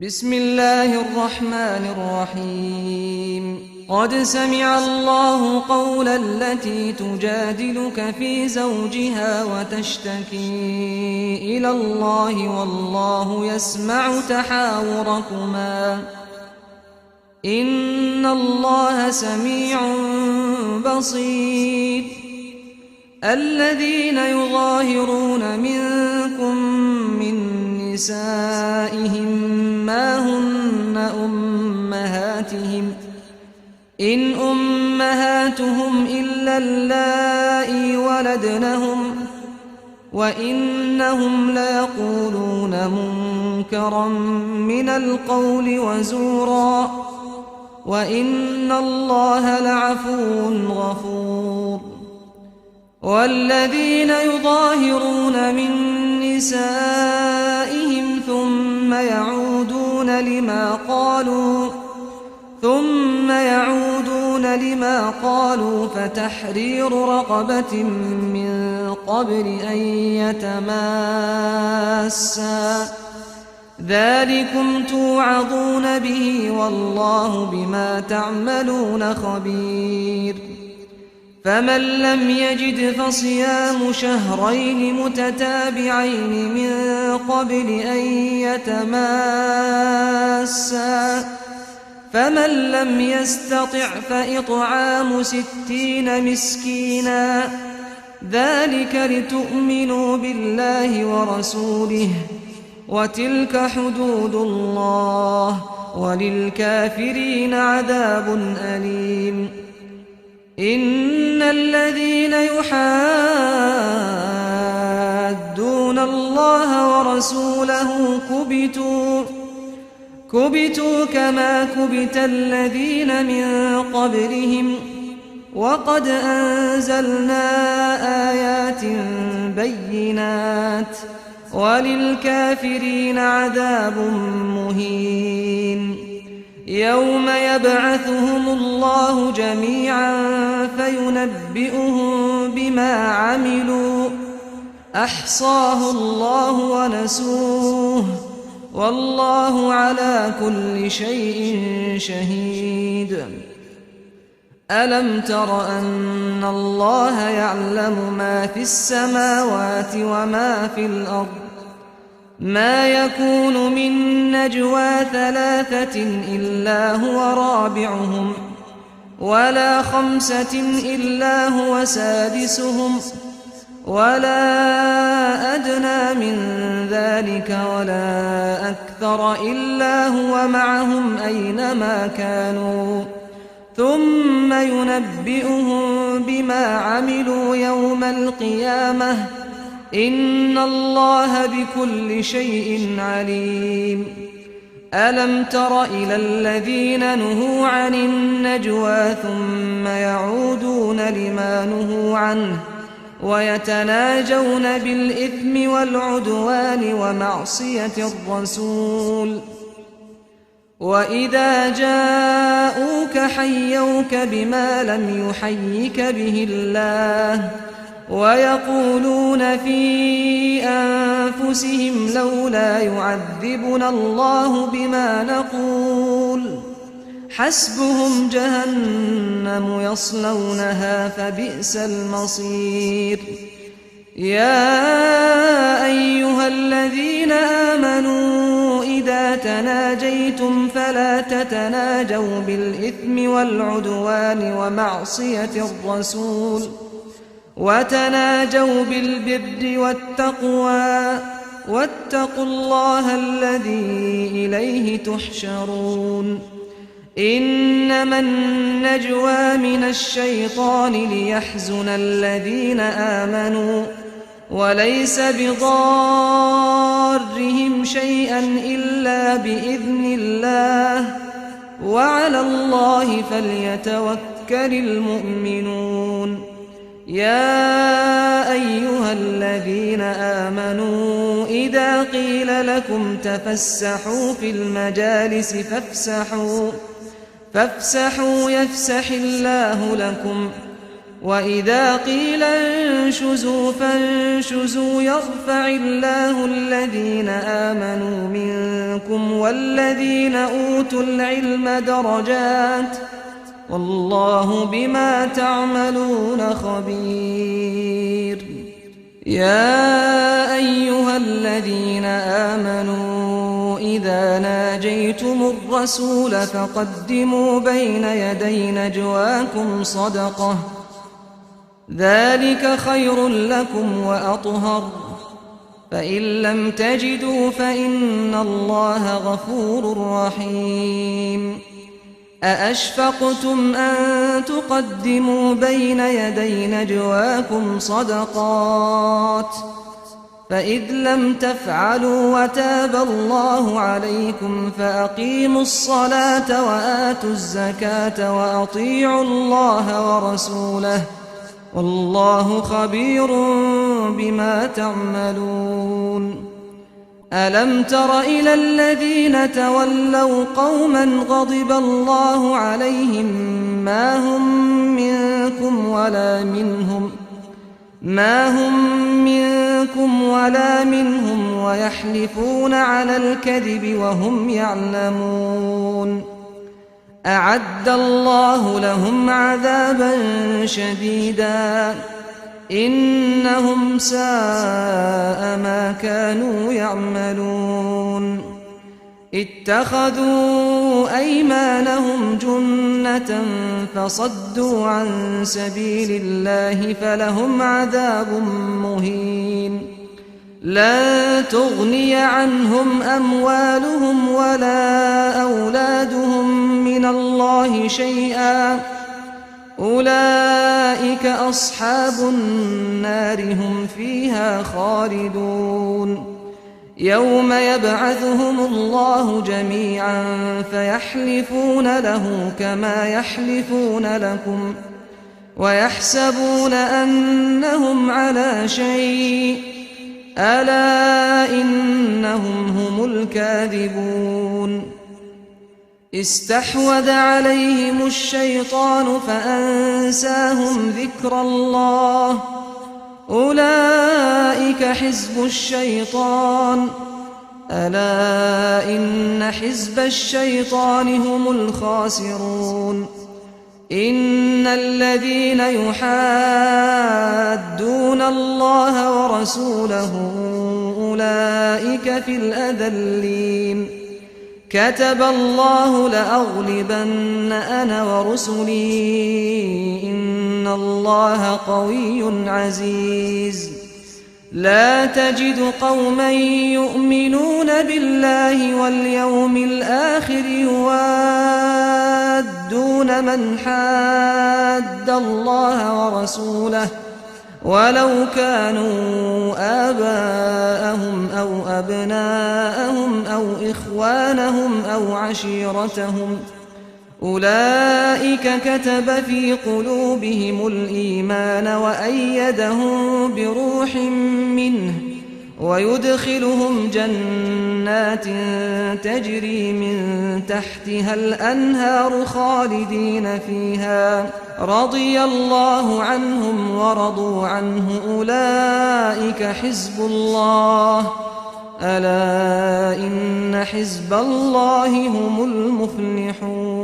بسم الله الرحمن الرحيم قد سمع الله قول التي تجادلك في زوجها وتشتكي إلى الله والله يسمع تحاوركما إن الله سميع بصير الذين يظاهرون منكم من نسائهم ما هن أمهاتهم إن أمهاتهم إلا اللائي ولدنهم وإنهم ليقولون منكرا من القول وزورا وإن الله لعفو غفور والذين يظاهرون من نسائهم ثم يعودون لما قالوا فتحرير رقبة من قبل أن يتماسا ذلكم توعظون به والله بما تعملون خبير فمن لم يجد فصيام شهرين متتابعين من قبل أن يتماسا فمن لم يستطع فإطعام 60 مسكينا ذلك لتؤمنوا بالله ورسوله وتلك حدود الله وللكافرين عذاب أليم إن الذين يحادون الله ورسوله كبتوا كما كبت الذين من قبلهم وقد أنزلنا آيات بينات وللكافرين عذاب مهين يوم يبعثهم الله جميعا فينبئهم بما عملوا أحصاه الله ونسوه والله على كل شيء شهيد ألم تر أن الله يعلم ما في السماوات وما في الأرض ما يكون من نجوى 3 إلا هو رابعهم ولا 5 إلا هو سادسهم ولا أدنى من ذلك ولا أكثر إلا هو معهم أينما كانوا ثم ينبئهم بما عملوا يوم القيامة إن الله بكل شيء عليم ألم تر إلى الذين نهوا عن النجوى ثم يعودون لما نهوا عنه ويتناجون بالإثم والعدوان ومعصية الرسول وإذا جاءوك حيوك بما لم يحيك به الله ويقولون في أنفسهم لولا يعذبنا الله بما نقول حسبهم جهنم يصلونها فبئس المصير يا أيها الذين آمنوا إذا تناجيتم فلا تتناجوا بالإثم والعدوان ومعصية الرسول وتناجوا بالبر والتقوى واتقوا الله الذي إليه تحشرون إنما النجوى من الشيطان ليحزن الذين آمنوا وليس بضارهم شيئا إلا بإذن الله وعلى الله فليتوكل المؤمنون يا أيها الذين آمنوا إذا قيل لكم تفسحوا في المجالس فافسحوا يفسح الله لكم وإذا قيل انشزوا فانشزوا يرفع الله الذين آمنوا منكم والذين أوتوا العلم درجات والله بما تعملون خبير. يا أيها الذين آمنوا إذا ناجيتم الرسول فقدموا بين يدي نجواكم صدقة ذلك خير لكم وأطهر فإن لم تجدوا فإن الله غفور رحيم. أأشفقتم أن تقدموا بين يدي نجواكم صدقات فإذ لم تفعلوا وتاب الله عليكم فأقيموا الصلاة وآتوا الزكاة وأطيعوا الله ورسوله والله خبير بما تعملون. ألم تر إلى الذين تولوا قوما غضب الله عليهم ما هم منكم ولا منهم ويحلفون على الكذب وهم يعلمون. أعد الله لهم عذابا شديدا إنهم ساء ما كانوا يعملون. اتخذوا أيمانهم جنة فصدوا عن سبيل الله فلهم عذاب مهين. لا تغني عنهم أموالهم ولا أولادهم من الله شيئا أولئك أصحاب النار هم فيها خالدون. يوم يبعثهم الله جميعا فيحلفون له كما يحلفون لكم ويحسبون أنهم على شيء ألا إنهم هم الكاذبون. استحوذ عليهم الشيطان فأنساهم ذكر الله أولئك حزب الشيطان ألا إن حزب الشيطان هم الخاسرون. إن الذين يحادون الله ورسوله أولئك في الأذلين. كتب الله لأغلبن أنا ورسلي إن الله قوي عزيز. لا تجد قوما يؤمنون بالله واليوم الآخر يوادون من حاد الله ورسوله ولو كانوا آباءهم أو أبناءهم أو إخوانهم أو عشيرتهم أولئك كتب في قلوبهم الإيمان وأيدهم بروح منه ويدخلهم جنات تجري من تحتها الأنهار خالدين فيها رضي الله عنهم ورضوا عنه أولئك حزب الله ألا إن حزب الله هم المفلحون.